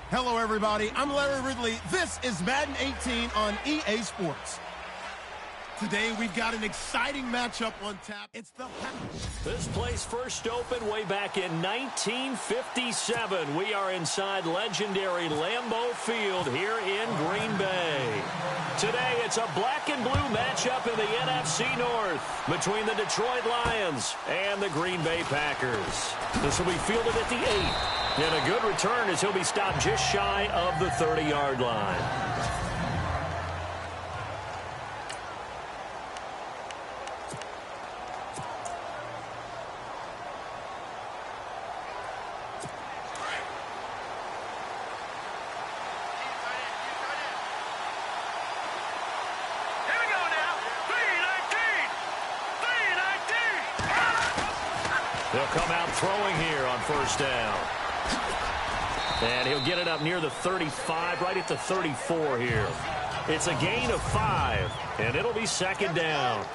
Hello, everybody. I'm Larry Ridley. This is Madden 18 on EA Sports. Today, we've got an exciting matchup on tap. It's the... This place first opened way back in 1957. We are inside legendary Lambeau Field here in Green Bay. Today, it's a black and blue matchup in the NFC North between the Detroit Lions and the Green Bay Packers. This will be fielded at the 8. And a good return as he'll be stopped just shy of the 30-yard line. They'll come out throwing here on first down. And he'll get it up near the 35, right at the 34 here. It's a gain of 5, and it'll be second down.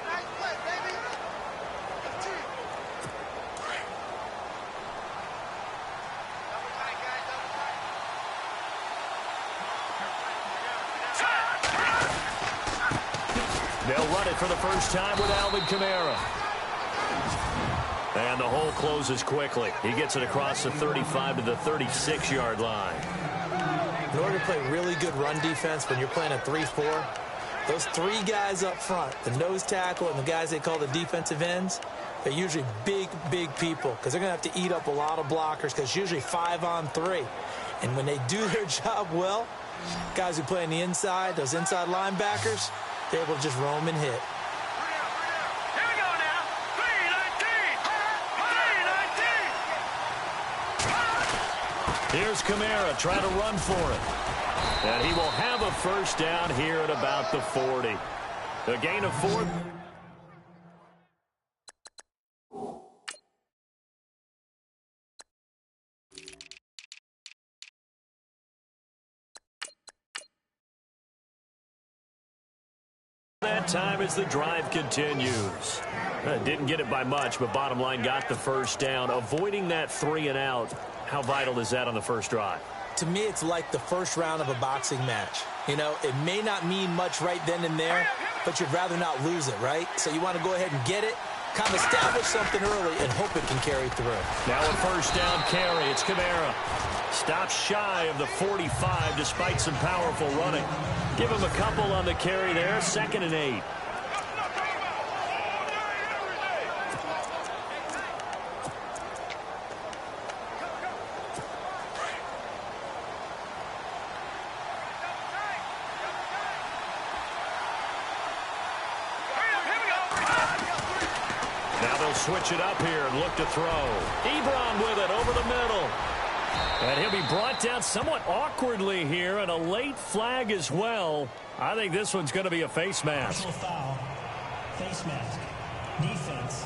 They'll run it for the first time with Alvin Kamara. And the hole closes quickly. He gets it across the 35 to the 36-yard line. In order to play really good run defense when you're playing a 3-4, those 3 guys up front, the nose tackle and the guys they call the defensive ends, they're usually big, big people because they're going to have to eat up a lot of blockers because it's usually 5 on 3. And when they do their job well, guys who play on the inside, those inside linebackers, they're able to just roam and hit. Here's Kamara trying to run for it. And he will have a first down here at about the 40. A gain of 4. That time as the drive continues. Didn't get it by much, but bottom line got the first down, avoiding that 3 and out. How vital is that on the first drive? To me, it's like the first round of a boxing match. You know, it may not mean much right then and there, but you'd rather not lose it, right? So you want to go ahead and get it, kind of establish something early, and hope it can carry through. Now a first down carry. It's Kamara. Stops shy of the 45 despite some powerful running. Give him a couple on the carry there. 2nd and 8. Switch it up here and look to throw. Ebron with it over the middle. And he'll be brought down somewhat awkwardly here, and a late flag as well. I think this one's going to be a face mask. Foul. Face mask. Defense.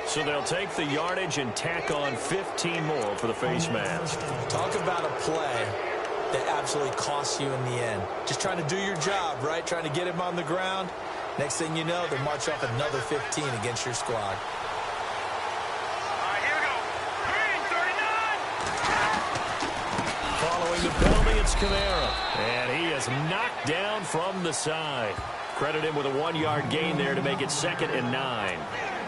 So they'll take the yardage and tack on 15 more for the face mask. Talk about a play that absolutely costs you in the end. Just trying to do your job, right? Trying to get him on the ground. Next thing you know, they'll march off another 15 against your squad. All right, here we go. Green, 39. Following the penalty, it's Kamara. And he is knocked down from the side. Credit him with a 1-yard gain there to make it 2nd and 9.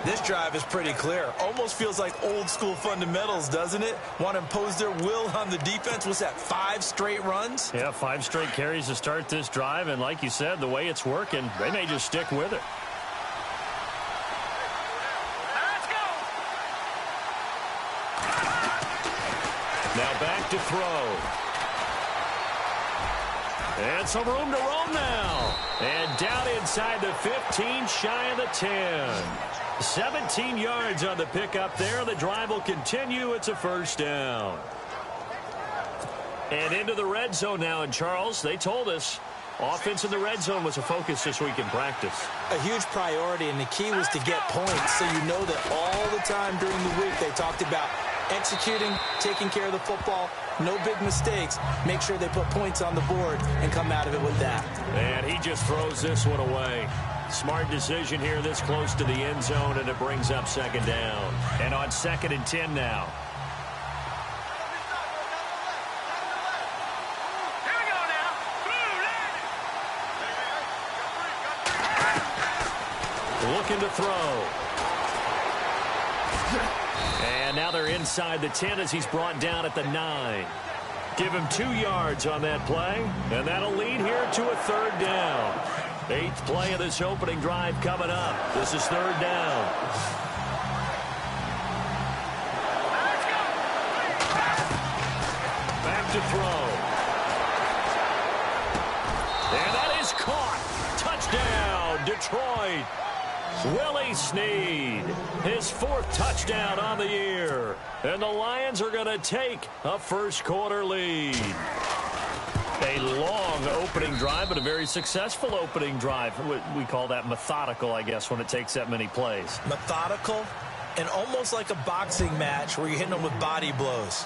This drive is pretty clear. Almost feels like old school fundamentals, doesn't it? Want to impose their will on the defense. What's that, 5 straight runs? Yeah, 5 straight carries to start this drive. And like you said, the way it's working, they may just stick with it. Let's go. Now back to throw. And some room to roam now. And down inside the 15, shy of the 10. 17 yards on the pickup there. The drive will continue. It's a first down. And into the red zone now. And, Charles, they told us offense in the red zone was a focus this week in practice. A huge priority, and the key was to get points. So you know that all the time during the week they talked about executing, taking care of the football, no big mistakes. Make sure they put points on the board and come out of it with that. And he just throws this one away. Smart decision here this close to the end zone, and it brings up second down. And on 2nd and 10 now. Here we go now. Looking to throw. And now they're inside the 10 as he's brought down at the 9. Give him 2 yards on that play, and that'll lead here to a 3rd down. 8th play of this opening drive coming up. This is 3rd down. Back to throw. And that is caught. Touchdown, Detroit. Willie Snead, his 4th touchdown on the year. And the Lions are going to take a first-quarter lead. A long opening drive, but a very successful opening drive. We call that methodical, I guess, when it takes that many plays. Methodical and almost like a boxing match where you're hitting them with body blows.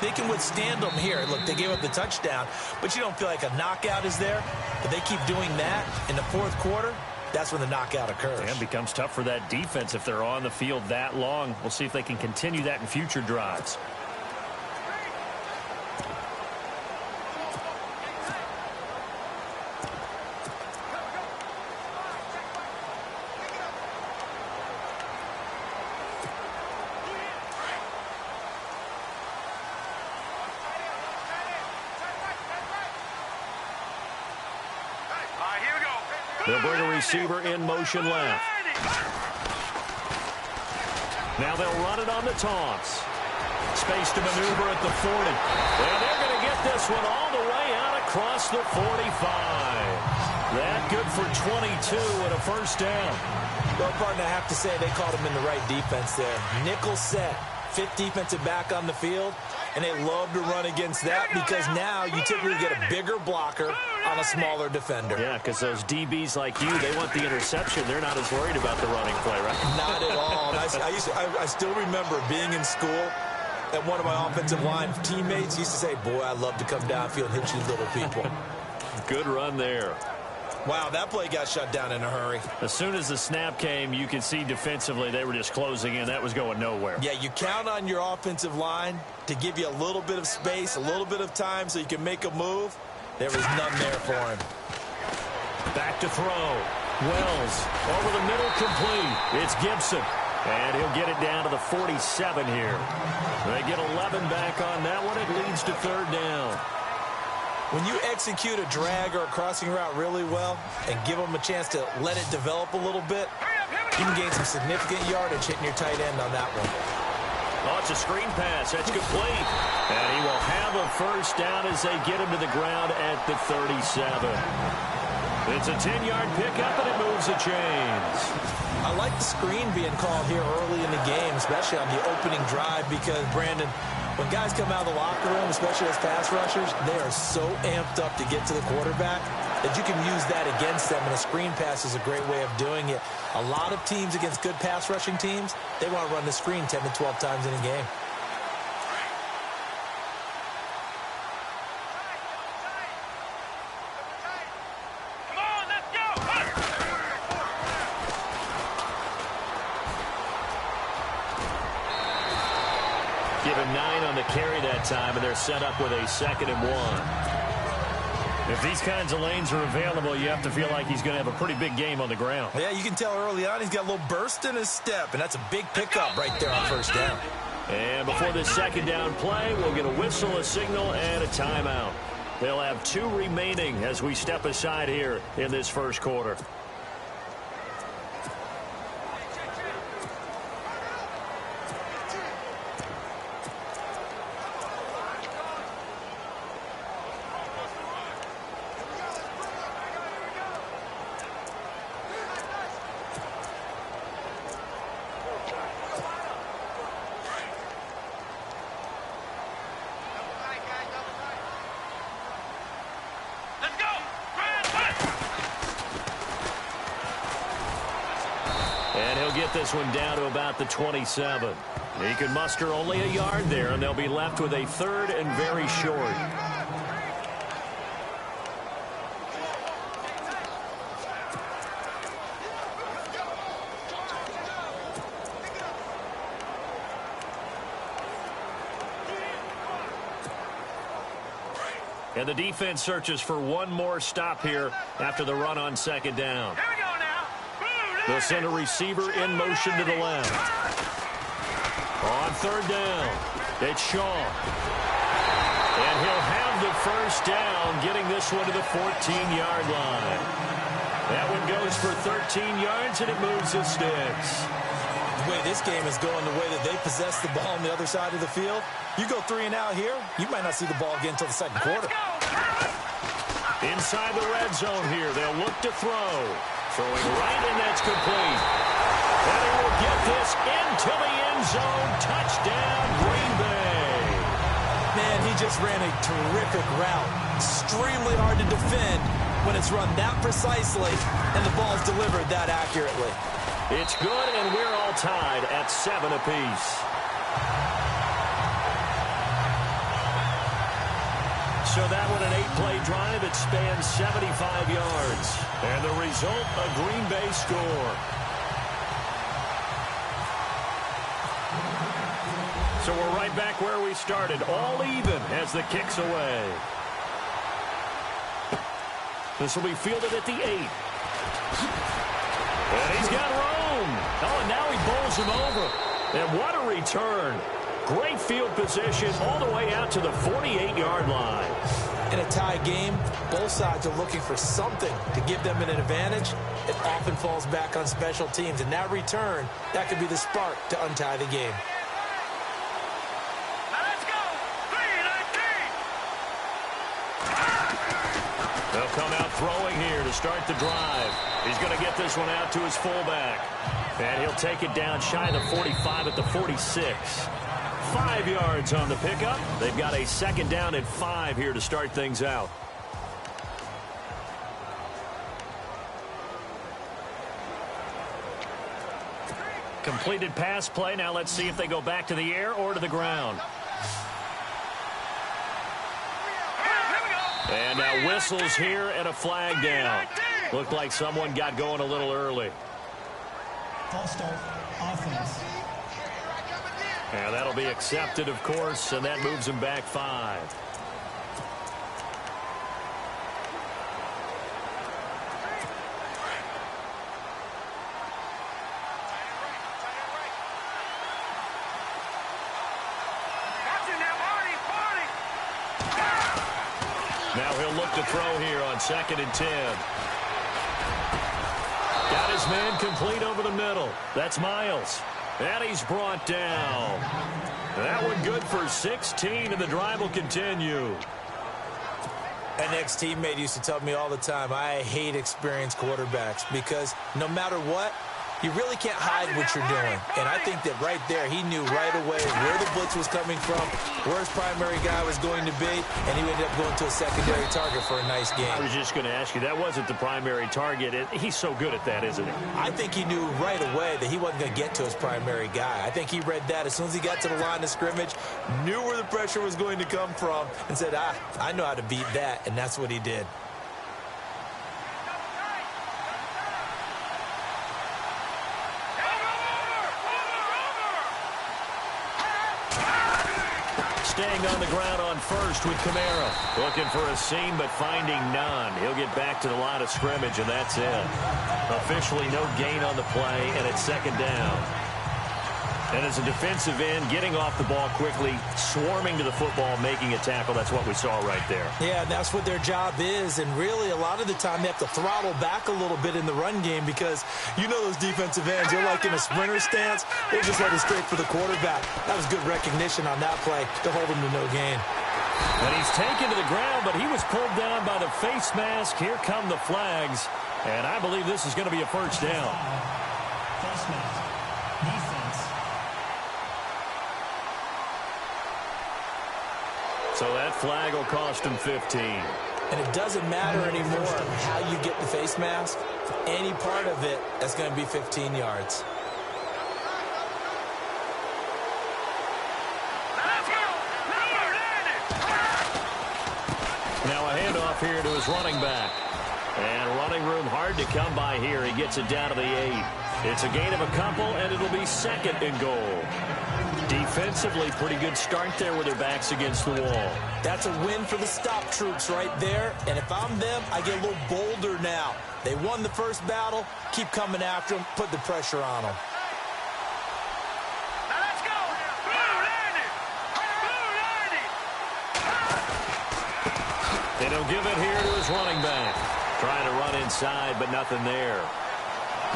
They can withstand them here. Look, they gave up the touchdown, but you don't feel like a knockout is there. But they keep doing that in the 4th quarter. That's when the knockout occurs. And it becomes tough for that defense if they're on the field that long. We'll see if they can continue that in future drives. They'll bring a receiver in motion left. Now they'll run it on the toss. Space to maneuver at the 40. And they're going to get this one all the way out across the 45. That good for 22 and a first down. Well, partner, I have to say they called him in the right defense there. Nickel set, 5th defensive back on the field. And they love to run against that because now you typically get a bigger blocker on a smaller defender. Yeah, because those DBs like you, they want the interception. They're not as worried about the running play, right? Not at all. I still remember being in school, and one of my offensive line teammates used to say, boy, I love to come downfield and hit you little people. Good run there. Wow, that play got shut down in a hurry. As soon as the snap came, you could see defensively they were just closing in. That was going nowhere. Yeah, you count on your offensive line to give you a little bit of space, a little bit of time so you can make a move. There was none there for him. Back to throw. Wells over the middle, complete. It's Gibson. And he'll get it down to the 47 here. They get 11 back on that one. It leads to 3rd down. When you execute a drag or a crossing route really well and give them a chance to let it develop a little bit, you can gain some significant yardage hitting your tight end on that one. Oh, it's a screen pass. That's complete. And he will have a first down as they get him to the ground at the 37. It's a 10-yard pickup, and it moves the chains. I like the screen being called here early in the game, especially on the opening drive, because, Brandon, when guys come out of the locker room, especially as pass rushers, they are so amped up to get to the quarterback that you can use that against them, and a screen pass is a great way of doing it. A lot of teams against good pass rushing teams, they want to run the screen 10 to 12 times in a game. Come on, let's go! Given 9 on the carry that time, and they're set up with a 2nd and 1. If these kinds of lanes are available, you have to feel like he's going to have a pretty big game on the ground. Yeah, you can tell early on he's got a little burst in his step, and that's a big pickup right there on first down. And before this 2nd down play, we'll get a whistle, a signal, and a timeout. They'll have 2 remaining as we step aside here in this first quarter. This one down to about the 27. He can muster only a yard there, and they'll be left with a 3rd and very short. And the defense searches for one more stop here after the run on second down. Here we go now. They'll send a receiver in motion to the left. On third down, it's Shaw. And he'll have the first down, getting this one to the 14-yard line. That one goes for 13 yards, and it moves the sticks. The way this game is going, the way that they possess the ball on the other side of the field, you go 3 and out here, you might not see the ball again until the second quarter. Inside the red zone here, they'll look to throw. Throwing right, and that's complete. And he will get this into the end zone. Touchdown, Green Bay. Man, he just ran a terrific route. Extremely hard to defend when it's run that precisely and the ball's delivered that accurately. It's good, and we're all tied at 7 apiece. So that one an 8-play drive. It spans 75 yards. And the result, a Green Bay score. So we're right back where we started, all even as the kick's away. This will be fielded at the 8. And he's got room. Oh, and now he bowls him over. And what a return. Great field position all the way out to the 48-yard line. In a tie game, both sides are looking for something to give them an advantage. It often falls back on special teams. And that return, that could be the spark to untie the game. Now let's go. 3-19. They'll come out throwing here to start the drive. He's going to get this one out to his fullback. And he'll take it down shy of the 45 at the 46. 5 yards on the pickup. They've got a second down and 5 here to start things out. Completed pass play. Now let's see if they go back to the air or to the ground. And now whistles here and a flag down. Looked like someone got going a little early. False start, offense. And that'll be accepted, of course, and that moves him back 5. Now he'll look to throw here on 2nd and 10. Got his man complete over the middle. That's Miles. And he's brought down. That one good for 16, and the drive will continue. An ex-teammate used to tell me all the time, I hate experienced quarterbacks because no matter what, you really can't hide what you're doing. And I think that right there, he knew right away where the blitz was coming from, where his primary guy was going to be, and he ended up going to a secondary target for a nice game. I was just going to ask you, that wasn't the primary target. He's so good at that, isn't he? I think he knew right away that he wasn't going to get to his primary guy. I think he read that as soon as he got to the line of scrimmage, knew where the pressure was going to come from, and said, I know how to beat that, and that's what he did. Staying on the ground on first with Kamara. Looking for a seam, but finding none. He'll get back to the line of scrimmage, and that's it. Officially no gain on the play, and it's second down. And as a defensive end, getting off the ball quickly, swarming to the football, making a tackle, that's what we saw right there. Yeah, and that's what their job is. And really, a lot of the time, they have to throttle back a little bit in the run game because you know those defensive ends, they're like in a sprinter stance. They're just headed straight for the quarterback. That was good recognition on that play to hold him to no gain. And he's taken to the ground, but he was pulled down by the face mask. Here come the flags. And I believe this is going to be a first down. Face mask. Defense. So that flag will cost him 15. And it doesn't matter anymore how you get the face mask. Any part of it, that's going to be 15 yards. Now a handoff here to his running back. And running room hard to come by here. He gets it down to the 8. It's a gain of a couple, and it'll be second and goal. Defensively, pretty good start there with their backs against the wall. That's a win for the stop troops right there. And if I'm them, I get a little bolder now. They won the first battle. Keep coming after them. Put the pressure on them. Now let's go. Blue landing. Blue landing. And he'll give it here to his running back. Trying to run inside, but nothing there.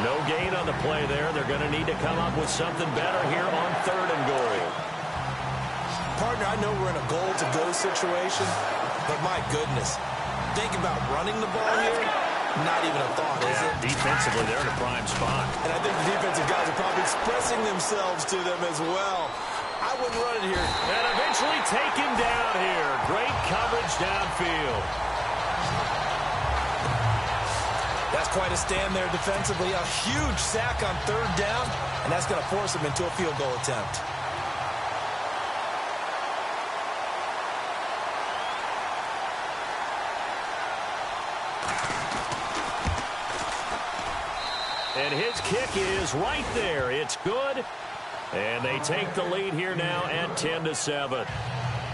No gain on the play there. They're going to need to come up with something better here on 3rd and goal. Partner, I know we're in a goal-to-go situation, but my goodness, think about running the ball here. Not even a thought, is it? Defensively, they're in a prime spot. And I think the defensive guys are probably expressing themselves to them as well. I wouldn't run it here. And eventually taken down here. Great coverage downfield. That's quite a stand there defensively. A huge sack on 3rd down, and that's going to force them into a field goal attempt. And his kick is right there. It's good. And they take the lead here now at 10-7.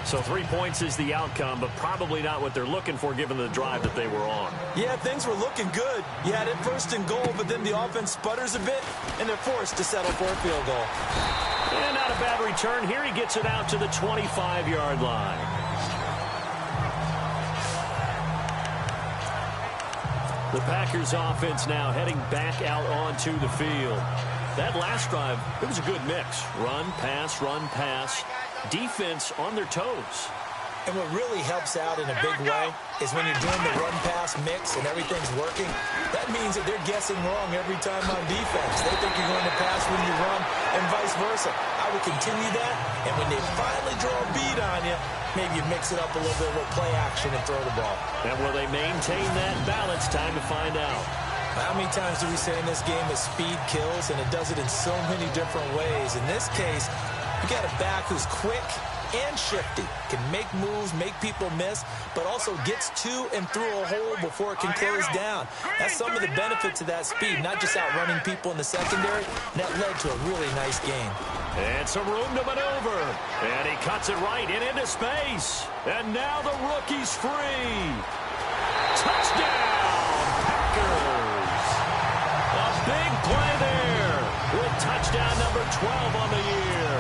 So 3 points is the outcome, but probably not what they're looking for given the drive that they were on. Yeah, things were looking good. You had it 1st and goal, but then the offense sputters a bit, and they're forced to settle for a field goal. And not a bad return. Here he gets it out to the 25-yard line. The Packers offense now heading back out onto the field. That last drive, it was a good mix. Run, pass, defense on their toes. And what really helps out in a big way is when you're doing the run-pass mix and everything's working, that means that they're guessing wrong every time on defense. They think you're going to pass when you run and vice versa. I would continue that, and when they finally draw a beat on you, maybe you mix it up a little bit with play action and throw the ball. And will they maintain that balance? Time to find out. How many times do we say in this game that speed kills, and it does it in so many different ways? In this case, you got a back who's quick and shifty, can make moves, make people miss, but also gets to and through a hole before it can close down. That's some of the benefits of that speed, not just outrunning people in the secondary. That led to a really nice game. And some room to maneuver. And he cuts it right into space. And now the rookie's free. Touchdown, Packers. A big play there with touchdown number 12 on the year.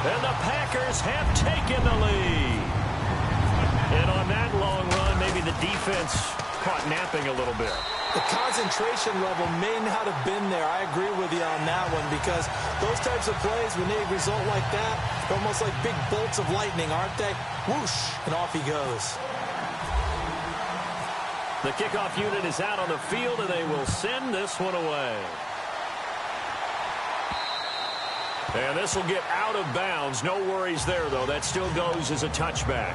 And the Packers have taken the lead. And on that long run, maybe the defense caught napping a little bit. The concentration level may not have been there. I agree with you on that one, because those types of plays, when they result like that, they're almost like big bolts of lightning, aren't they? Whoosh, and off he goes. The kickoff unit is out on the field, and they will send this one away. And this will get out of bounds. No worries there, though. That still goes as a touchback.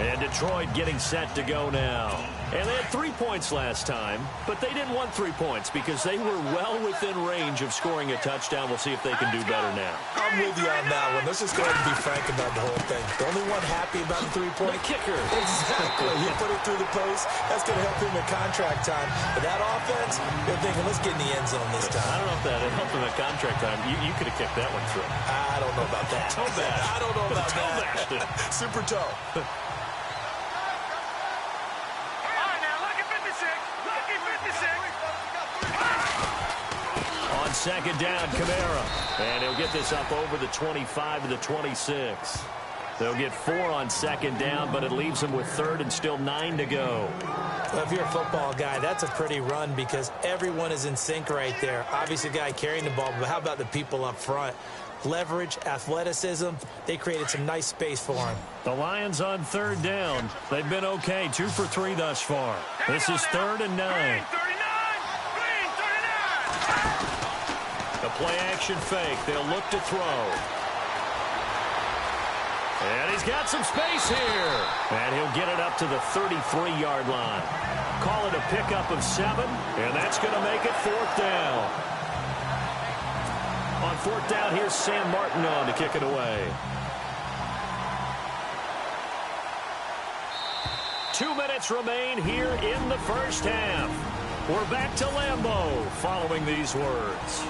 And Detroit getting set to go now. And they had 3 points last time, but they didn't want 3 points because they were well within range of scoring a touchdown. We'll see if they can do better now. I'm with you on that one. Let's just go ahead and be frank about the whole thing. The only one happy about the 3-point? The kicker. Exactly. You put it through the post. That's going to help him at contract time. But that offense, they're thinking, let's get in the end zone this time. I don't know if that helped him at contract time. You could have kicked that one through. I don't know about that. Toe bash. I don't know about Toe that. bashed it. Super toe. On second down, Kamara. And he'll get this up over the 25 to the 26. They'll get 4 on second down, but it leaves them with 3rd and still 9 to go. Well, if you're a football guy, that's a pretty run because everyone is in sync right there. Obviously, the guy carrying the ball, but how about the people up front? Leverage, athleticism, they created some nice space for him. The Lions on 3rd down. They've been okay, 2 for 3 thus far. This is 3rd and 9. The play action fake. They'll look to throw. And he's got some space here. And he'll get it up to the 33-yard line. Call it a pickup of 7, and that's going to make it 4th down. On 4th down, here's Sam Martin on to kick it away. 2 minutes remain here in the first half. We're back to Lambeau following these words.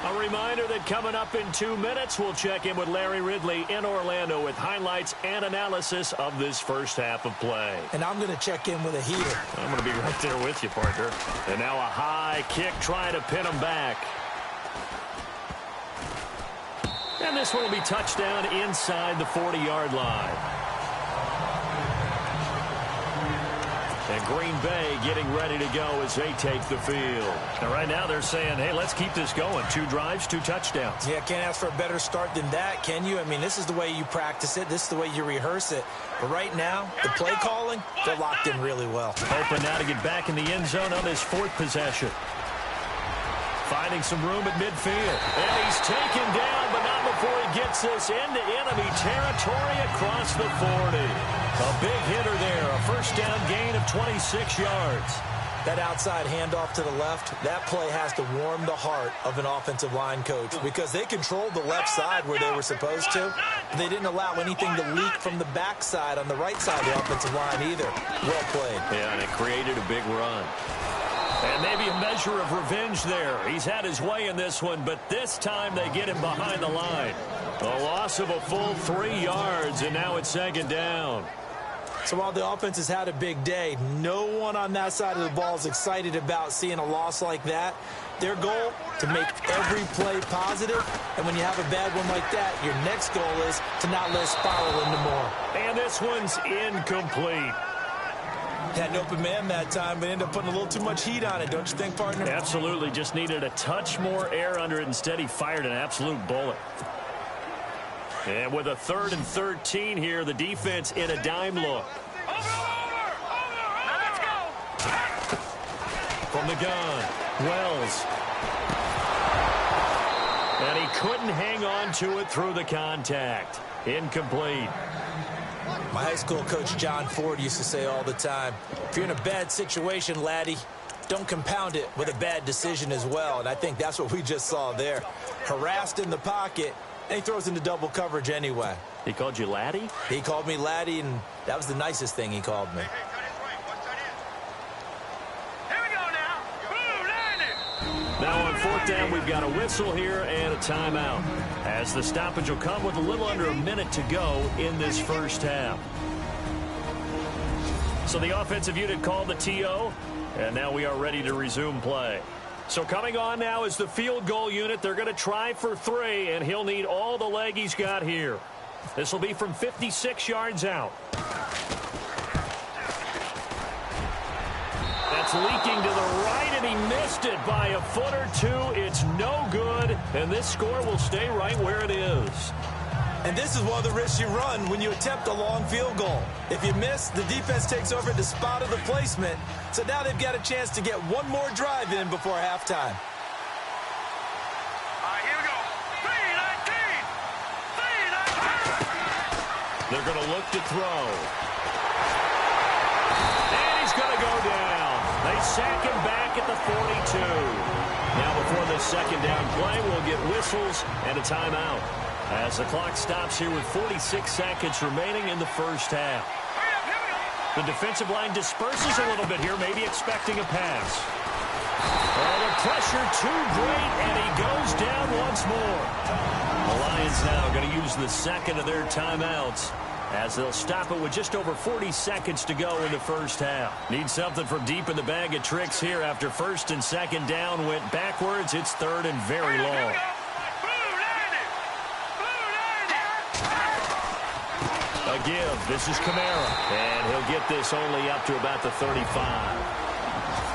A reminder that coming up in 2 minutes, we'll check in with Larry Ridley in Orlando with highlights and analysis of this first half of play. And I'm going to check in with a heater. I'm going to be right there with you, partner. And now a high kick trying to pin him back. And this one will be touchdown inside the 40-yard line. And Green Bay getting ready to go as they take the field. And right now they're saying, hey, let's keep this going. 2 drives, 2 touchdowns. Yeah, can't ask for a better start than that, can you? I mean, this is the way you practice it. This is the way you rehearse it. But right now, the play calling, they're locked in really well. Open now to get back in the end zone on his 4th possession. Finding some room at midfield. And he's taken down, but not before he gets this into enemy territory across the 40. A big hitter there. A first down gain of 26 yards. That outside handoff to the left, that play has to warm the heart of an offensive line coach because they controlled the left side where they were supposed to. But they didn't allow anything to leak from the backside on the right side of the offensive line either. Well played. Yeah, and it created a big run. And maybe a measure of revenge there. He's had his way in this one, but this time they get him behind the line. A loss of a full 3 yards, and now it's 2nd down. So while the offense has had a big day, no one on that side of the ball is excited about seeing a loss like that. Their goal, to make every play positive, and when you have a bad one like that, your next goal is to not let it spiral into more. And this one's incomplete. Had an open man that time, but ended up putting a little too much heat on it, don't you think, partner? Absolutely. Just needed a touch more air under it. Instead, he fired an absolute bullet. And with a 3rd and 13 here, the defense in a dime look. From the gun, Wells. And he couldn't hang on to it through the contact. Incomplete. My high school coach, John Ford, used to say all the time, if you're in a bad situation, laddie, don't compound it with a bad decision as well. And I think that's what we just saw there. Harassed in the pocket, and he throws into double coverage anyway. He called you laddie? He called me laddie, and that was the nicest thing he called me. Now on 4th down, we've got a whistle here and a timeout, as the stoppage will come with a little under a minute to go in this first half. So the offensive unit called the TO, and now we are ready to resume play. So coming on now is the field goal unit. They're going to try for 3, and he'll need all the leg he's got here. This will be from 56 yards out. That's leaking to the right, and he missed it by a foot or 2. It's no good, and this score will stay right where it is. And this is one of the risks you run when you attempt a long field goal. If you miss, the defense takes over at the spot of the placement. So now they've got a chance to get one more drive in before halftime. All right, here we go. 3-19. They're going to look to throw. And he's going to go down. They sack him back at the 42. Now before this 2nd down play, we'll get whistles and a timeout, as the clock stops here with 46 seconds remaining in the first half. The defensive line disperses a little bit here, maybe expecting a pass. Oh, the pressure too great, and he goes down once more. The Lions now going to use the 2nd of their timeouts, as they'll stop it with just over 40 seconds to go in the first half. Need something from deep in the bag of tricks here after 1st and 2nd down went backwards. It's 3rd and very long. A give. This is Kamara. And he'll get this only up to about the 35.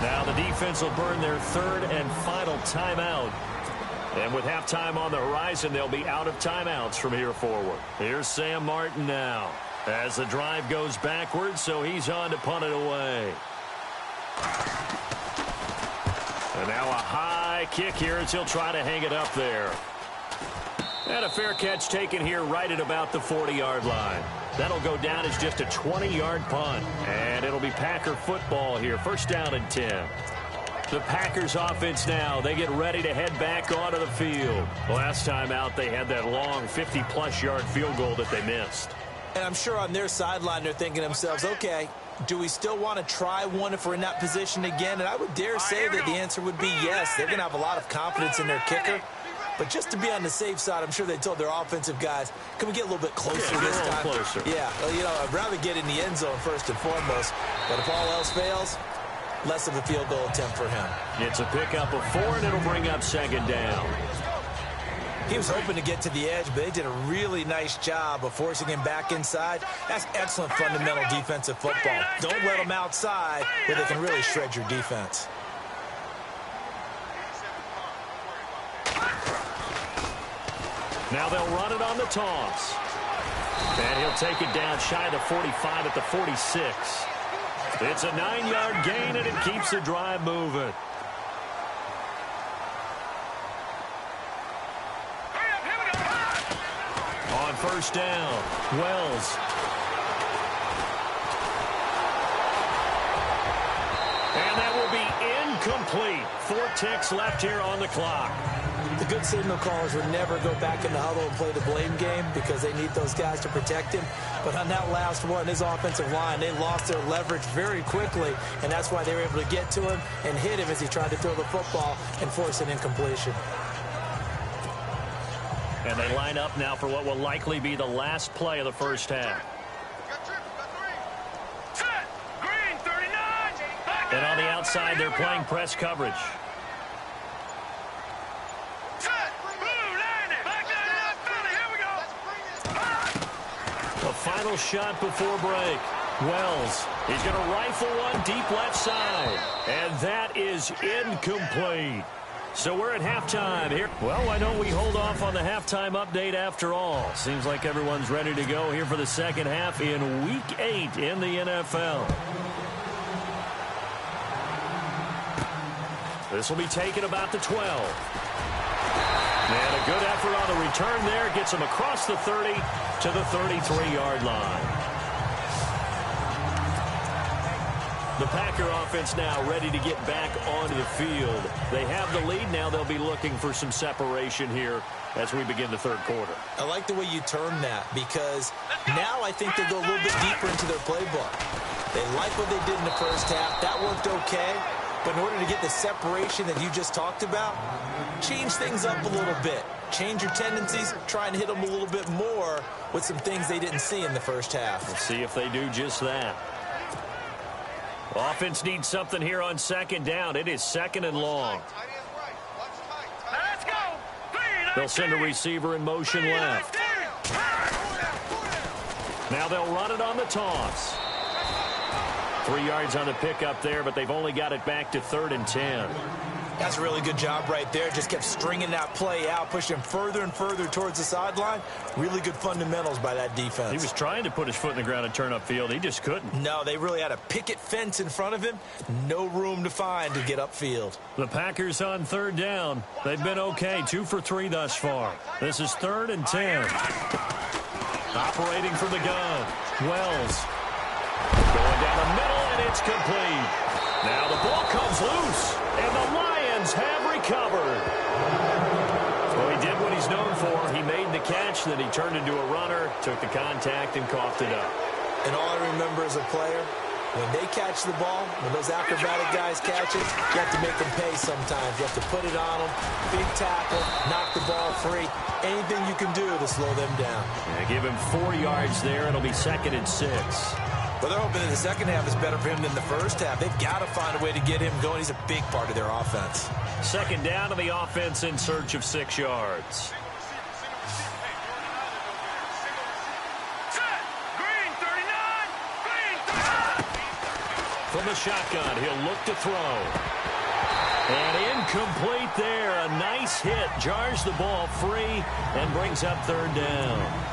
Now the defense will burn their 3rd and final timeout. And with halftime on the horizon, they'll be out of timeouts from here forward. Here's Sam Martin now, as the drive goes backwards, so he's on to punt it away. And now a high kick here as he'll try to hang it up there. And a fair catch taken here right at about the 40-yard line. That'll go down as just a 20-yard punt. And it'll be Packer football here. 1st down and 10. The Packers offense now, they get ready to head back onto the field. Last time out, they had that long 50-plus yard field goal that they missed. And I'm sure on their sideline, they're thinking to themselves, okay, do we still want to try one if we're in that position again? And I would dare say that the answer would be yes. They're going to have a lot of confidence in their kicker. But just to be on the safe side, I'm sure they told their offensive guys, can we get a little bit closer this time? Closer. Yeah, well, you know, I'd rather get in the end zone first and foremost. But if all else fails, less of a field goal attempt for him. It's a pickup of 4, and it'll bring up second down. He was hoping to get to the edge, but they did a really nice job of forcing him back inside. That's excellent fundamental defensive football. Don't let them outside where they can really shred your defense. Now they'll run it on the toss. And he'll take it down shy of the 45 at the 46. It's a 9-yard gain, and it keeps the drive moving. On first down, Wells. And that will be incomplete. 4 ticks left here on the clock. The good signal callers would never go back in the huddle and play the blame game because they need those guys to protect him. But on that last one, his offensive line, they lost their leverage very quickly, and that's why they were able to get to him and hit him as he tried to throw the football and force an incompletion. And they line up now for what will likely be the last play of the first half. And on the outside, they're playing press coverage. The final shot before break. Wells, he's going to rifle one deep left side. And that is incomplete. So we're at halftime here. Well, why don't we hold off on the halftime update after all? Seems like everyone's ready to go here for the second half in Week 8 in the NFL. This will be taken about the 12. And a good effort on the return there. Gets him across the 30 to the 33-yard line. The Packer offense now ready to get back onto the field. They have the lead. Now they'll be looking for some separation here as we begin the third quarter. I like the way you term that because now I think they go a little bit deeper into their playbook. They like what they did in the first half. That worked okay. But in order to get the separation that you just talked about, change things up a little bit. Change your tendencies, try and hit them a little bit more with some things they didn't see in the first half. We'll see if they do just that. Offense needs something here on second down. It is second and long. Let's go. They'll send a receiver in motion left. Now they'll run it on the toss. 3 yards on the pickup there, but they've only got it back to 3rd and 10. That's a really good job right there. Just kept stringing that play out, pushing further and further towards the sideline. Really good fundamentals by that defense. He was trying to put his foot in the ground and turn upfield. He just couldn't. No, they really had a picket fence in front of him. No room to find to get upfield. The Packers on 3rd down. They've been okay. 2 for 3 thus far. This is 3rd and 10. Operating from the gun. Wells. Going down the middle, and it's complete. Now the ball comes loose, and the Lions have recovered. Well, he did what he's known for. He made the catch, then he turned into a runner, took the contact, and coughed it up. And all I remember as a player, when they catch the ball, when those acrobatic guys catch it, you have to make them pay sometimes. You have to put it on them, big tackle, knock the ball free. Anything you can do to slow them down. Yeah, give him 4 yards there. It'll be 2nd and 6. Well, they're hoping that the second half is better for him than the first half. They've got to find a way to get him going. He's a big part of their offense. 2nd down to the offense in search of 6 yards. From the shotgun, he'll look to throw. And incomplete there. A nice hit. Jars the ball free and brings up 3rd down.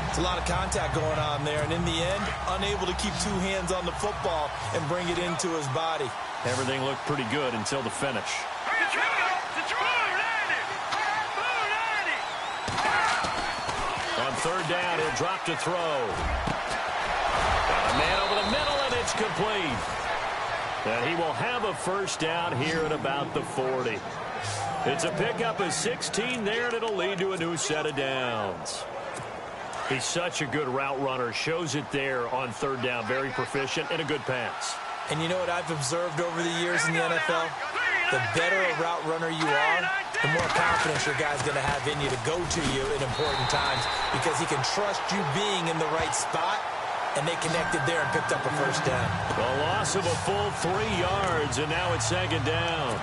It's a lot of contact going on there, and in the end, unable to keep 2 hands on the football and bring it into his body. Everything looked pretty good until the finish. On 3rd down, he'll drop to throw. Got a man over the middle, and it's complete. And he will have a first down here at about the 40. It's a pickup of 16 there, and it'll lead to a new set of downs. He's such a good route runner. Shows it there on 3rd down. Very proficient and a good pass. And you know what I've observed over the years in the NFL? The better a route runner you are, the more confidence your guy's going to have in you to go to you in important times because he can trust you being in the right spot, and they connected there and picked up a first down. A loss of a full 3 yards, and now it's second down.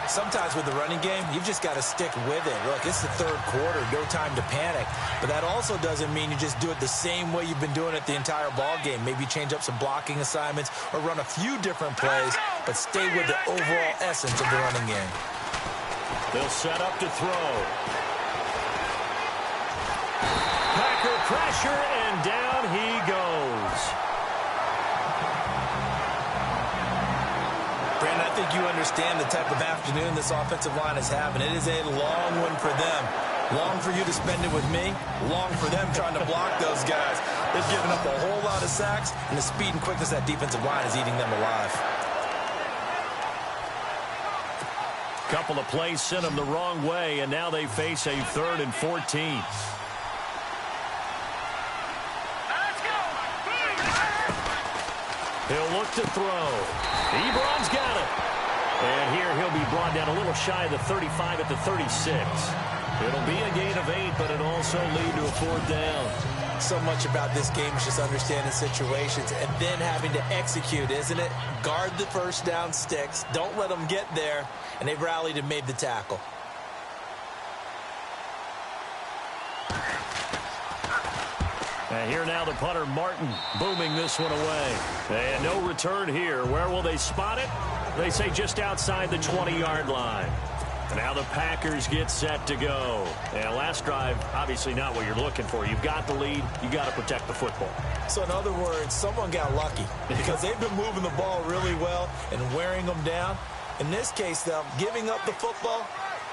Sometimes with the running game, you've just got to stick with it. Look, it's the third quarter, no time to panic. But that also doesn't mean you just do it the same way you've been doing it the entire ball game. Maybe change up some blocking assignments or run a few different plays, but stay with the overall essence of the running game. They'll set up to throw. Packer pressure, and down he goes. Brandon, I think you understand the type of afternoon this offensive line is having. It is a long one for them. Long for you to spend it with me. Long for them trying to block those guys. They've given up a whole lot of sacks, and the speed and quickness of that defensive line is eating them alive. Couple of plays sent them the wrong way, and now they face a 3rd and 14. He'll look to throw. Ebron's got it. And here he'll be brought down a little shy of the 35 at the 36. It'll be a gain of 8, but it'll also lead to a 4th down. So much about this game is just understanding situations and then having to execute, isn't it? Guard the first down sticks. Don't let them get there. And they've rallied and made the tackle. And here now the punter, Martin, booming this one away. And no return here. Where will they spot it? They say just outside the 20-yard line. And now the Packers get set to go. And last drive, obviously not what you're looking for. You've got the lead. You've got to protect the football. So in other words, someone got lucky because they've been moving the ball really well and wearing them down. In this case, though, giving up the football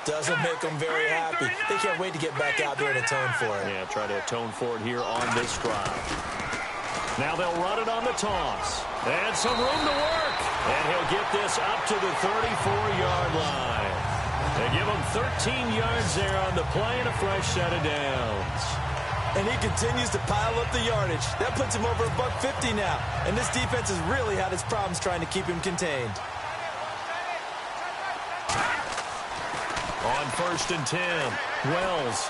doesn't make them very happy. They can't wait to get back out there and atone for it. Yeah, try to atone for it here on this drive. Now they'll run it on the toss. And some room to work. And he'll get this up to the 34-yard line. They give him 13 yards there on the play and a fresh set of downs. And he continues to pile up the yardage. That puts him over $150 now. And this defense has really had its problems trying to keep him contained. On 1st and 10, Wells.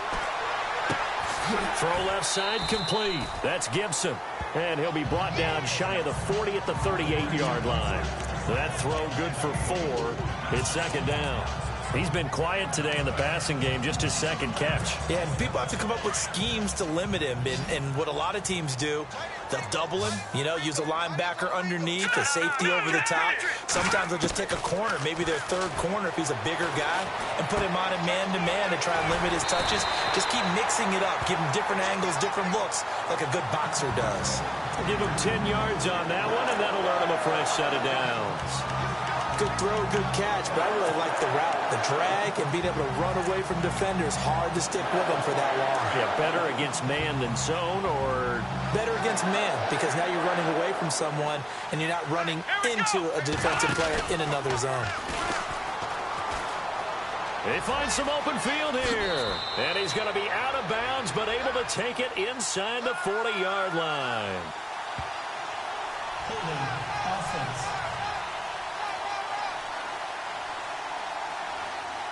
Throw left side complete. That's Gibson. And he'll be brought down shy of the 40 at the 38-yard line. That throw good for 4. It's second down. He's been quiet today in the passing game, just his second catch. Yeah, and people have to come up with schemes to limit him. And what a lot of teams do, they'll double him, use a linebacker underneath, a safety over the top. Sometimes they'll just take a corner, maybe their third corner if he's a bigger guy, and put him on a man-to-man to try and limit his touches. Just keep mixing it up, give him different angles, different looks, like a good boxer does. Give him 10 yards on that one, and that'll earn him a fresh set of downs. Good throw, good catch, but I really like the route. The drag and being able to run away from defenders, hard to stick with them for that long. Yeah, better against man than zone, or? Better against man, because now you're running away from someone and you're not running into a defensive player in another zone. They find some open field here. And he's going to be out of bounds, but able to take it inside the 40-yard line. Holding offense.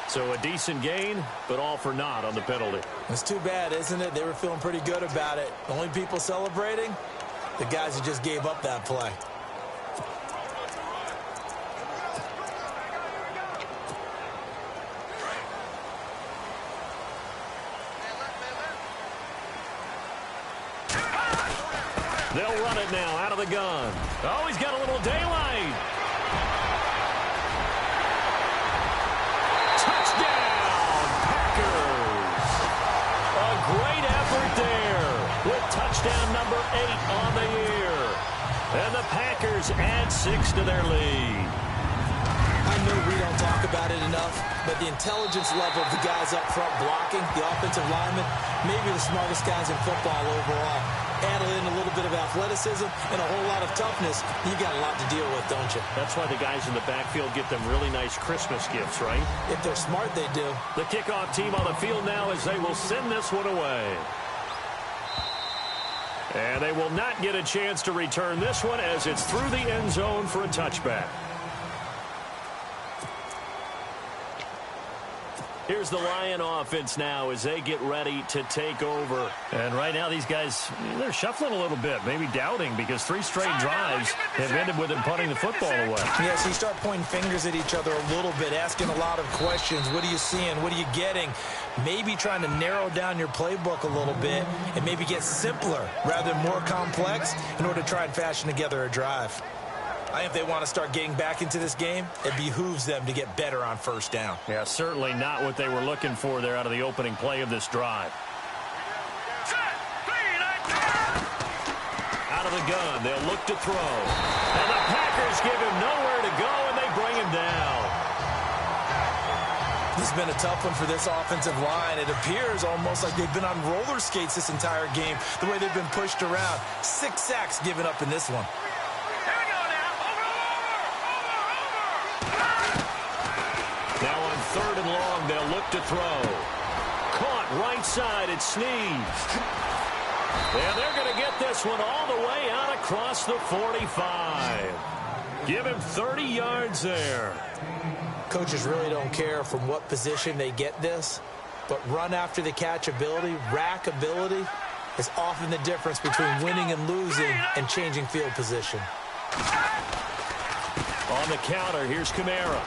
So a decent gain, but all for naught on the penalty. It's too bad, isn't it? They were feeling pretty good about it. The only people celebrating, the guys who just gave up that play. They'll run it now out of the gun. Oh, he's got a little daylight. Touchdown, Packers. A great effort there with touchdown number 8 on the year. And the Packers add 6 to their lead. I know we don't talk about it enough, but the intelligence level of the guys up front blocking, the offensive linemen, maybe the smartest guys in football overall. Add in a little bit of athleticism and a whole lot of toughness, you got a lot to deal with, don't you? That's why the guys in the backfield get them really nice Christmas gifts, right? If they're smart, they do. The kickoff team on the field now as they will send this one away. And they will not get a chance to return this one as it's through the end zone for a touchback. Here's the Lion offense now as they get ready to take over. And right now these guys, they're shuffling a little bit, maybe doubting, because 3 straight drives have ended with them punting the football away. Yeah, so you start pointing fingers at each other a little bit, asking a lot of questions. What are you seeing? What are you getting? Maybe trying to narrow down your playbook a little bit and maybe get simpler rather than more complex in order to try and fashion together a drive. I think if they want to start getting back into this game, it behooves them to get better on first down. Yeah, certainly not what they were looking for there out of the opening play of this drive. Out of the gun, they'll look to throw. And the Packers give him nowhere to go, and they bring him down. This has been a tough one for this offensive line. It appears almost like they've been on roller skates this entire game, the way they've been pushed around. 6 sacks given up in this one. Now on 3rd and long, they'll look to throw. Caught right side, it's sneezed. And they're going to get this one all the way out across the 45. Give him 30 yards there. Coaches really don't care from what position they get this, but run after the catch ability, rack ability, is often the difference between winning and losing and changing field position. On the counter, here's Kamara.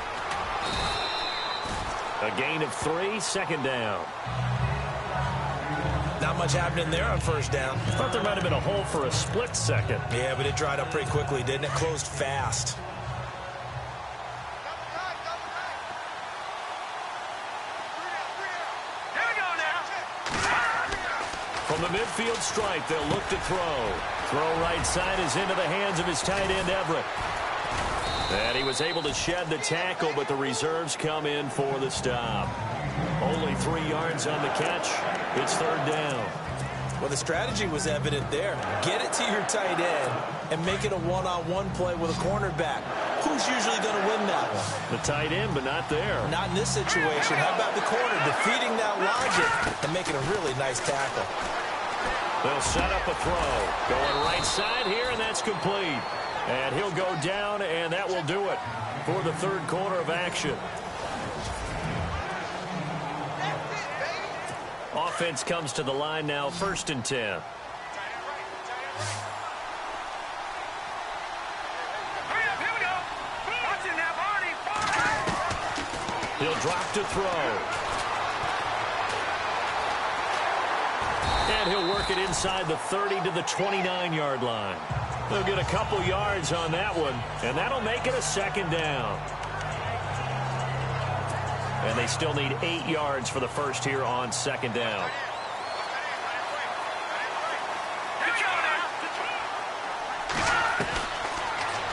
A gain of 3, 2nd down. Not much happening there on first down. I thought there might have been a hole for a split second. Yeah, but it dried up pretty quickly, didn't it? Closed fast. From the midfield stripe, they'll look to throw. Throw right side is into the hands of his tight end, Everett. And he was able to shed the tackle, but the reserves come in for the stop. Only 3 yards on the catch. It's 3rd down. Well, the strategy was evident there. Get it to your tight end and make it a one-on-one play with a cornerback. Who's usually going to win that one? The tight end, but not there. Not in this situation. How about the corner defeating that logic and making a really nice tackle? They'll set up a throw. Going right side here, and that's complete. And he'll go down, and that will do it for the 3rd quarter of action. Offense comes to the line now, 1st and 10. He'll drop to throw. And he'll work it inside the 30 to the 29-yard line. They'll get a couple yards on that one, and that'll make it a 2nd down. And they still need 8 yards for the first here on 2nd down.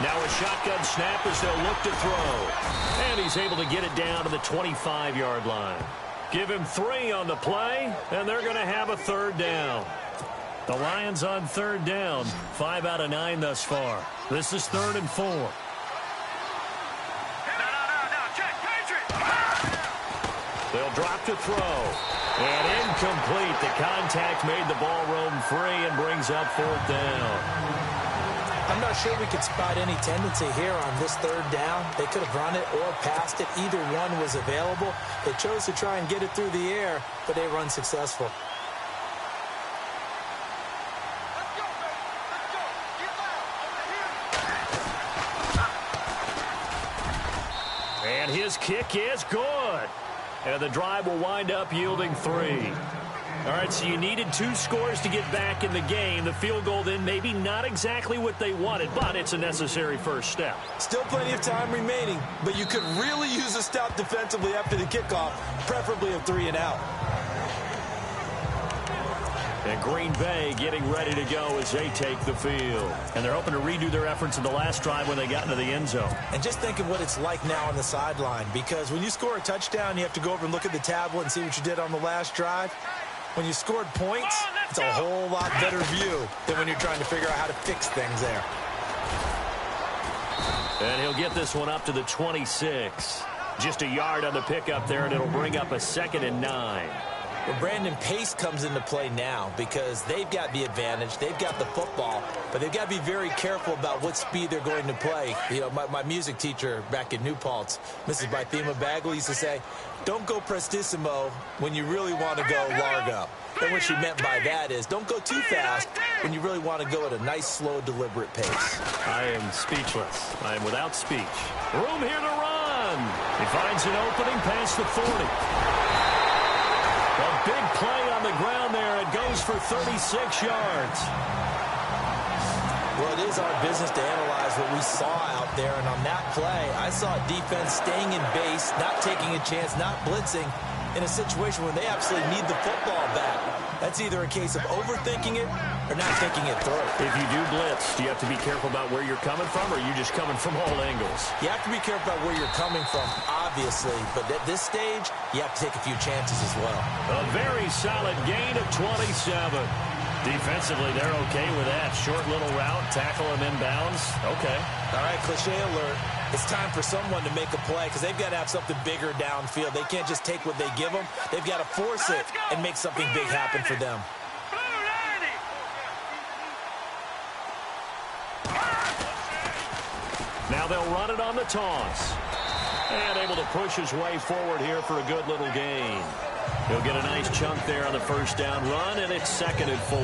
Now a shotgun snap as they'll look to throw. And he's able to get it down to the 25-yard line. Give him 3 on the play, and they're going to have a 3rd down. The Lions on 3rd down, 5 out of 9 thus far. This is 3rd and 4. They'll drop to throw. And incomplete. The contact made the ball roam free and brings up 4th down. I'm not sure we could spot any tendency here on this 3rd down. They could have run it or passed it. Either one was available. They chose to try and get it through the air, but they were unsuccessful. And his kick is good. And the drive will wind up yielding 3. All right, so you needed 2 scores to get back in the game. The field goal then maybe not exactly what they wanted, but it's a necessary first step. Still plenty of time remaining, but you could really use a stop defensively after the kickoff, preferably a 3 and out. And Green Bay getting ready to go as they take the field. And they're hoping to redo their efforts in the last drive when they got into the end zone. And just think of what it's like now on the sideline, because when you score a touchdown, you have to go over and look at the tablet and see what you did on the last drive. When you scored points, it's a whole lot better view than when you're trying to figure out how to fix things there. And he'll get this one up to the 26. Just a yard on the pickup there, and it'll bring up a 2nd and 9. Well, Brandon, pace comes into play now because they've got the advantage. They've got the football, but they've got to be very careful about what speed they're going to play. You know, my music teacher back in New Paltz, Mrs. Bythema Bagley, used to say, don't go prestissimo when you really want to go largo. And what she meant by that is don't go too fast when you really want to go at a nice, slow, deliberate pace. I am speechless. I am without speech. Room here to run. He finds an opening past the 40. A big play on the ground there. It goes for 36 yards. Well, it is our business to analyze what we saw out there. And on that play, I saw defense staying in base, not taking a chance, not blitzing in a situation where they absolutely need the football back. That's either a case of overthinking it or not thinking it through. If you do blitz, do you have to be careful about where you're coming from, or are you just coming from all angles? You have to be careful about where you're coming from, obviously. But at this stage, you have to take a few chances as well. A very solid gain of 27. Defensively, they're okay with that. Short little route, tackle him inbounds. Okay. All right, cliche alert. It's time for someone to make a play because they've got to have something bigger downfield. They can't just take what they give them. They've got to force it and make something big happen for them. Now they'll run it on the toss. And able to push his way forward here for a good little gain. He'll get a nice chunk there on the first down run, and it's 2nd and 4.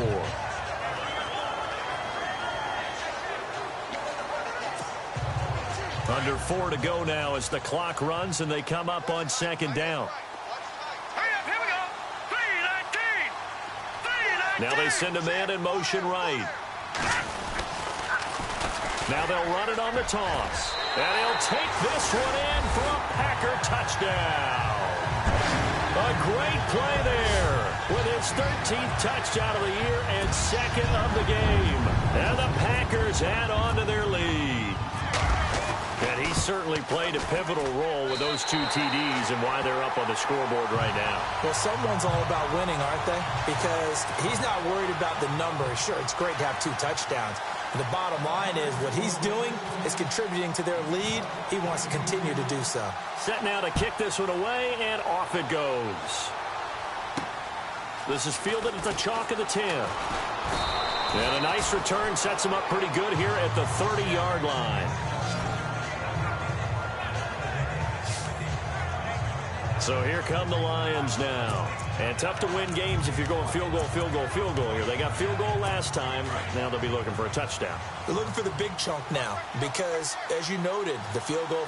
Under 4 to go now as the clock runs, and they come up on 2nd down. Here we go. 3-19. Now they send a man in motion right. Now they'll run it on the toss. And he'll take this one in for a Packer touchdown. A great play there with his 13th touchdown of the year and 2nd of the game. And the Packers add on to their lead. And he certainly played a pivotal role with those 2 TDs and why they're up on the scoreboard right now. Well, someone's all about winning, aren't they? Because he's not worried about the numbers. Sure, it's great to have 2 touchdowns. But the bottom line is what he's doing is contributing to their lead. He wants to continue to do so. Set now to kick this one away, and off it goes. This is fielded at the chalk of the 10. And a nice return sets him up pretty good here at the 30-yard line. So here come the Lions now. And tough to win games if you're going field goal, field goal, field goal here. They got field goal last time. Now they'll be looking for a touchdown. They're looking for the big chunk now because, as you noted, the field goal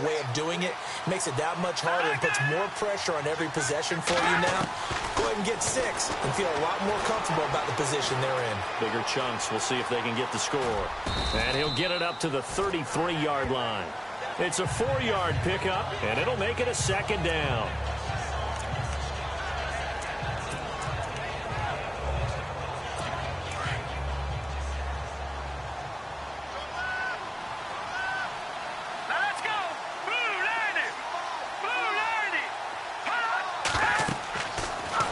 way of doing it makes it that much harder and puts more pressure on every possession for you now. Go ahead and get 6 and feel a lot more comfortable about the position they're in. Bigger chunks. We'll see if they can get the score. And he'll get it up to the 33-yard line. It's a 4-yard pickup, and it'll make it a 2nd down.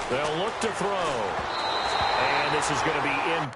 They'll look to throw. And this is going to be in.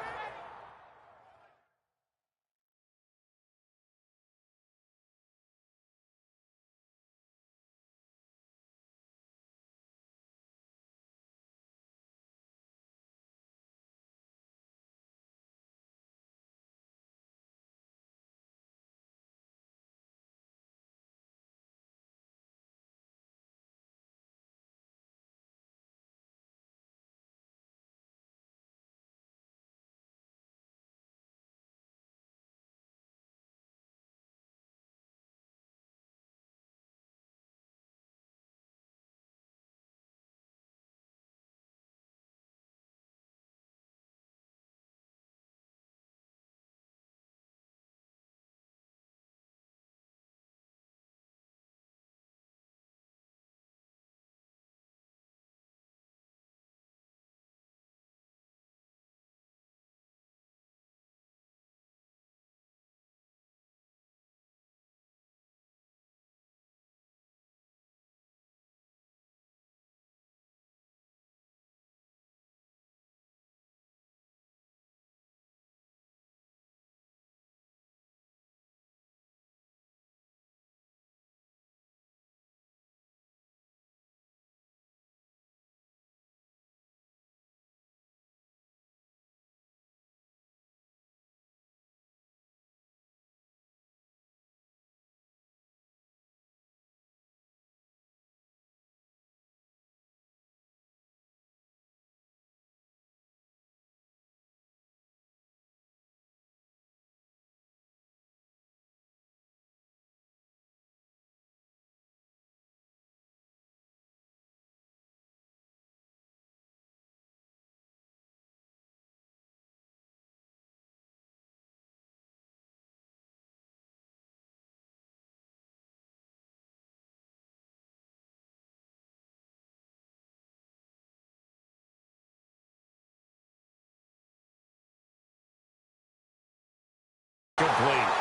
incomplete.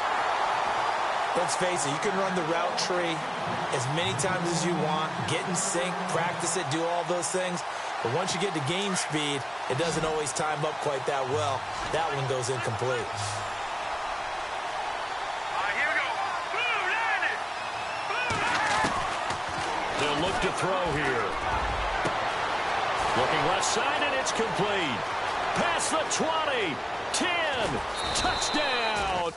Let's face it, you can run the route tree as many times as you want, get in sync, practice it, do all those things. But once you get to game speed, it doesn't always time up quite that well. That one goes incomplete. Here we go. Blue line it. Blue line. They'll look to throw here. Looking left side, and it's complete. Past the 20, 10, touchdown.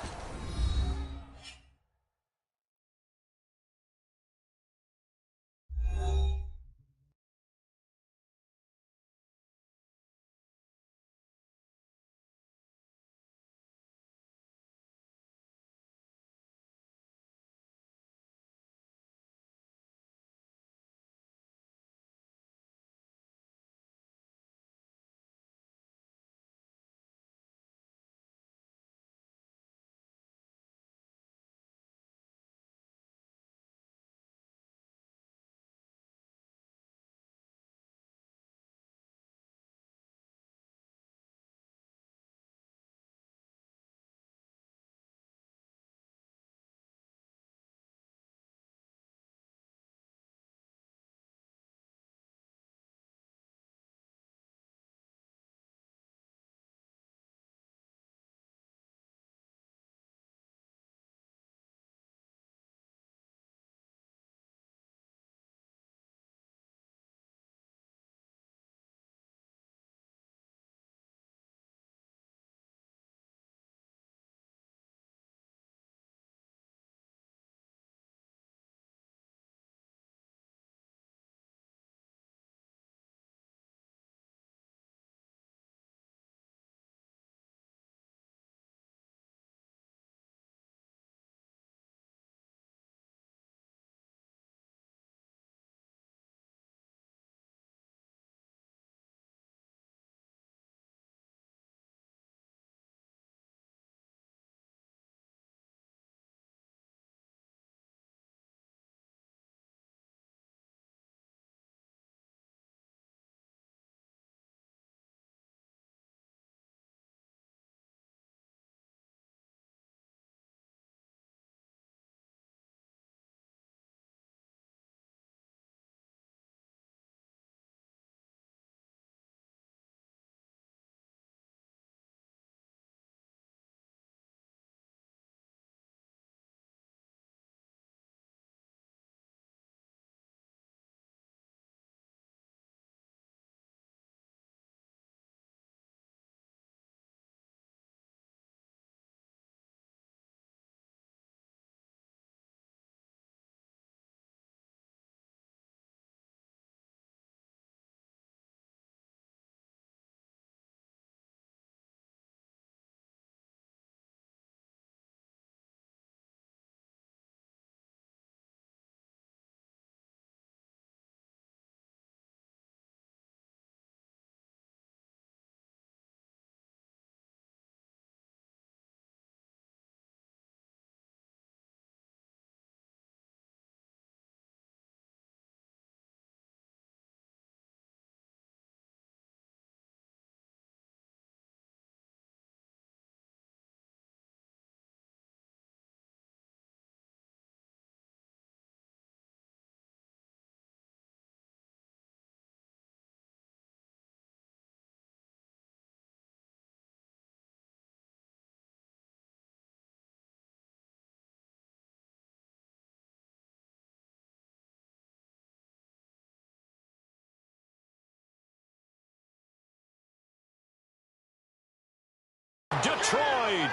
Detroit.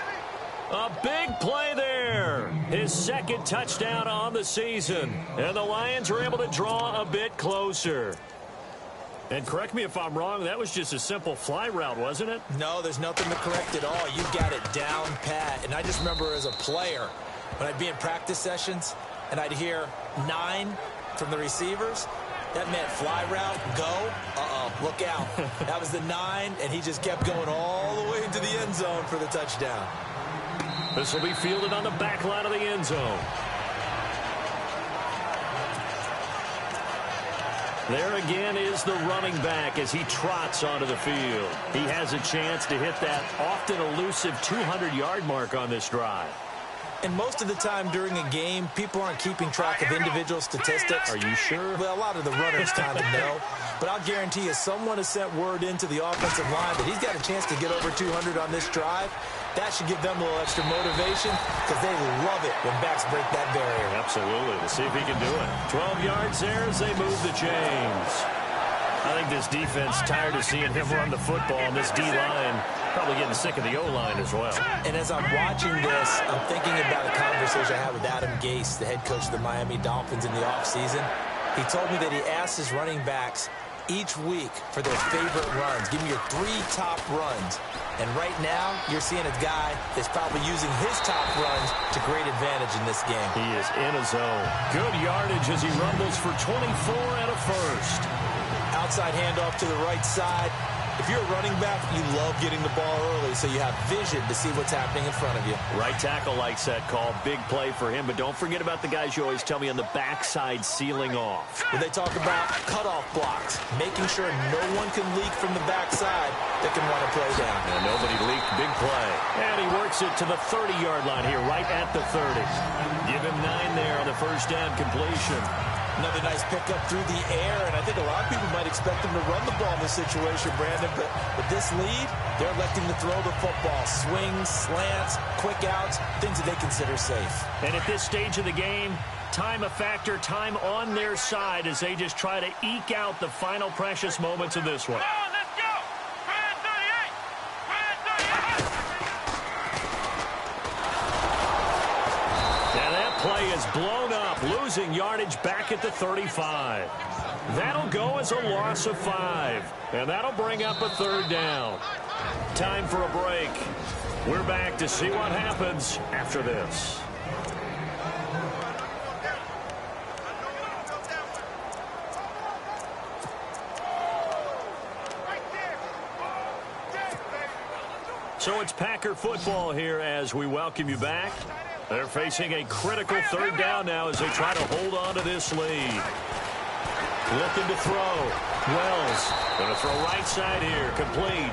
A big play there. His second touchdown on the season. And the Lions are able to draw a bit closer. And correct me if I'm wrong, that was just a simple fly route, wasn't it? No, there's nothing to correct at all. You got it down pat. And I just remember as a player, when I'd be in practice sessions and I'd hear 9 from the receivers, that meant fly route, go, look out. That was the 9, and he just kept going all the way into the end zone for the touchdown. This will be fielded on the back line of the end zone. There again is the running back as he trots onto the field. He has a chance to hit that often elusive 200-yard mark on this drive. And most of the time during a game, people aren't keeping track of individual statistics. Are you sure? Well, a lot of the runners kind of know. But I'll guarantee you someone has sent word into the offensive line that he's got a chance to get over 200 on this drive. That should give them a little extra motivation because they love it when backs break that barrier. Absolutely. Let's see if he can do it. 12 yards there as they move the chains. I think this defense tired of seeing him run the football, and this D-line probably getting sick of the O-line as well. And as I'm watching this, I'm thinking about a conversation I had with Adam Gase, the head coach of the Miami Dolphins in the offseason. He told me that he asked his running backs each week for their favorite runs. Give me your 3 top runs. And right now, you're seeing a guy that's probably using his top runs to great advantage in this game. He is in a zone. Good yardage as he rumbles for 24 and a first. Outside handoff to the right side. If you're a running back, you love getting the ball early so you have vision to see what's happening in front of you. Right tackle likes that call. Big play for him, but don't forget about the guys you always tell me on the backside sealing off. When they talk about cutoff blocks, making sure no one can leak from the backside that can run a play down. And nobody leaked. Big play. And he works it to the 30-yard line here, right at the 30. Give him 9 there on the first down completion. Another nice pickup through the air, and I think a lot of people might expect him to run the ball in this situation, Brandon, but with this lead, they're electing to throw the football. Swings, slants, quick outs, things that they consider safe. And at this stage of the game, time a factor, time on their side as they just try to eke out the final precious moments of this one. Play is blown up, losing yardage back at the 35. That'll go as a loss of 5, and that'll bring up a 3rd down. Time for a break. We're back to see what happens after this. So it's Packer football here as we welcome you back. They're facing a critical 3rd down now as they try to hold on to this lead. Looking to throw. Wells going to throw right side here. Complete.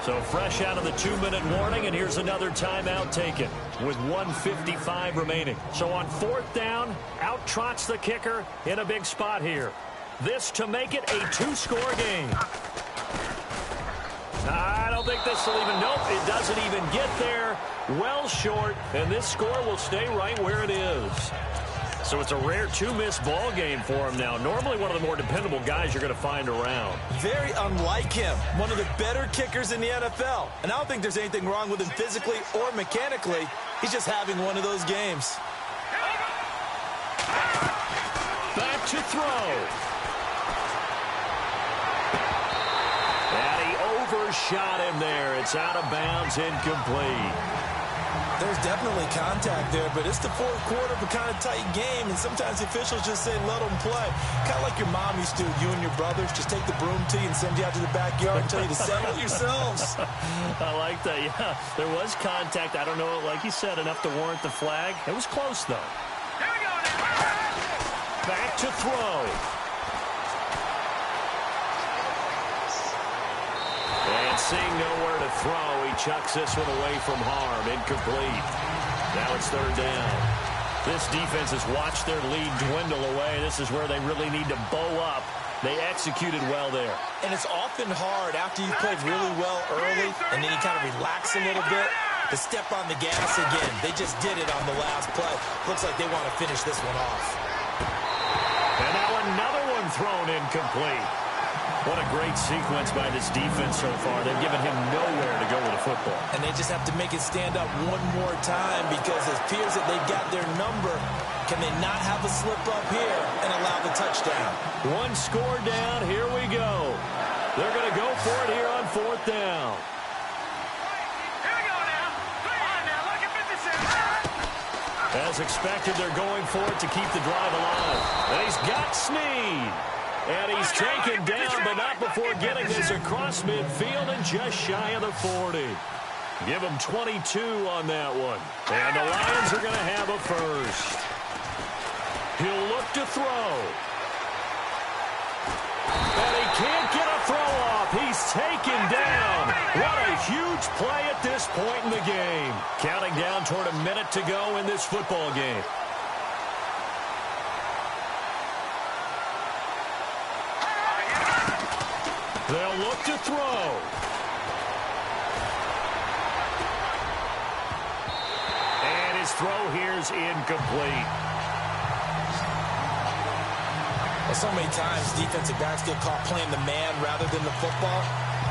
So fresh out of the 2-minute warning, and here's another timeout taken with 1:55 remaining. So on 4th down, out trots the kicker in a big spot here. This to make it a 2-score game. I don't think this will even, nope, it doesn't even get there. Well short, and this score will stay right where it is. So it's a rare 2-miss ball game for him now. Normally one of the more dependable guys you're going to find around. Very unlike him. One of the better kickers in the NFL. And I don't think there's anything wrong with him physically or mechanically. He's just having one of those games. Back to throw. And he overshot him there. It's out of bounds, incomplete. There's definitely contact there, but it's the 4th quarter of a kind of tight game, and sometimes the officials just say, let them play. Kind of like your mom used to, you and your brothers, just take the broom to you and send you out to the backyard and tell you to settle yourselves. I like that, yeah. There was contact. I don't know, like you said, enough to warrant the flag. It was close, though. Here we go now. Back to throw. And seeing nowhere to throw, he chucks this one away from harm. Incomplete. Now it's 3rd down. This defense has watched their lead dwindle away. This is where they really need to bow up. They executed well there. And it's often hard after you've played really well early and then you kind of relax a little bit to step on the gas again. They just did it on the last play. Looks like they want to finish this one off. And now another one thrown incomplete. What a great sequence by this defense so far. They've given him nowhere to go with the football. And they just have to make it stand up one more time because it appears that they've got their number. Can they not have a slip up here and allow the touchdown? 1 score down. Here we go. They're going to go for it here on 4th down. Here we go now. Come on now. Look at 57. As expected, they're going for it to keep the drive alive. And he's got Snead. And he's taken down, but not before getting this across midfield and just shy of the 40. Give him 22 on that one. And the Lions are going to have a first. He'll look to throw. taken down. What a huge play at this point in the game. Counting down toward a minute to go in this football game. They'll look to throw. And his throw here's incomplete. Well, so many times defensive backs get caught playing the man rather than the football,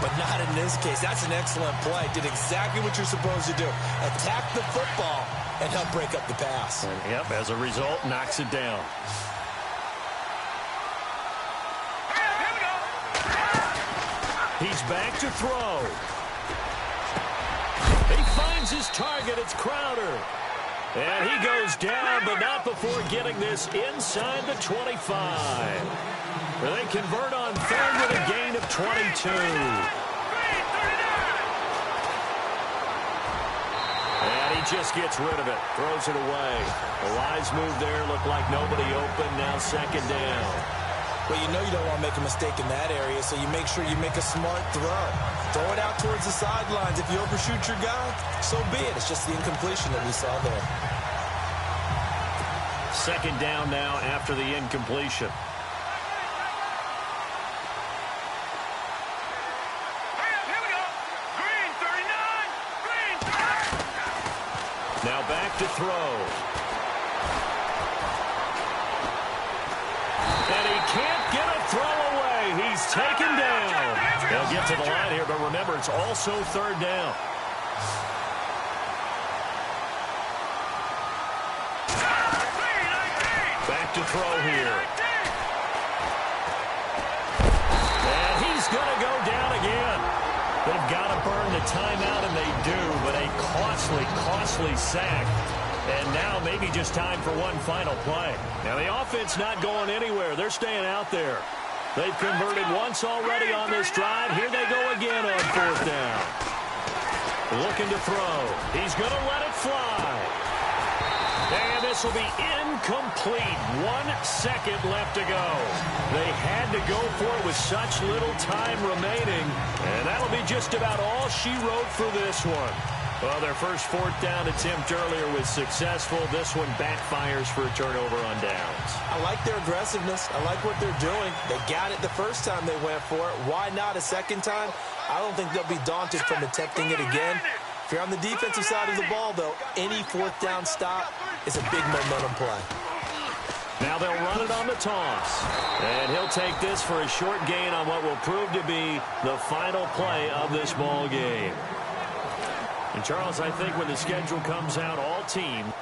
but not in this case. That's an excellent play. Did exactly what you're supposed to do. Attack the football and help break up the pass. And, yep, as a result, knocks it down. He's back to throw. He finds his target. It's Crowder. And he goes down, but not before getting this inside the 25. They convert on third with a gain of 22. And he just gets rid of it. Throws it away. A wise move there. Looked like nobody open. Now second down. Well, you know you don't want to make a mistake in that area, so you make sure you make a smart throw. Throw it out towards the sidelines. If you overshoot your guy, so be it. It's just the incompletion that we saw there. Second down now after the incompletion. Here we go. Green, 39. Green, 30. Now back to throw. And he can't get a throw away. He's taken down. They'll get to the line here, but remember, it's also third down. Back to throw here. And he's going to go down again. They've got to burn the timeout, and they do, but a costly sack. And now maybe just time for one final play. Now the offense not going anywhere. They're staying out there. They've converted once already on this drive. Here they go again on fourth down. Looking to throw. He's going to let it fly. And this will be incomplete. 1 second left to go. They had to go for it with such little time remaining. And that'll be just about all she wrote for this one. Well, their first fourth down attempt earlier was successful. This one backfires for a turnover on downs. I like their aggressiveness. I like what they're doing. They got it the first time they went for it. Why not a second time? I don't think they'll be daunted from attempting it again. If you're on the defensive side of the ball, though, any fourth down stop is a big momentum play. Now they'll run it on the toss. And he'll take this for a short gain on what will prove to be the final play of this ball game. And, Charles, I think when the schedule comes out, all teams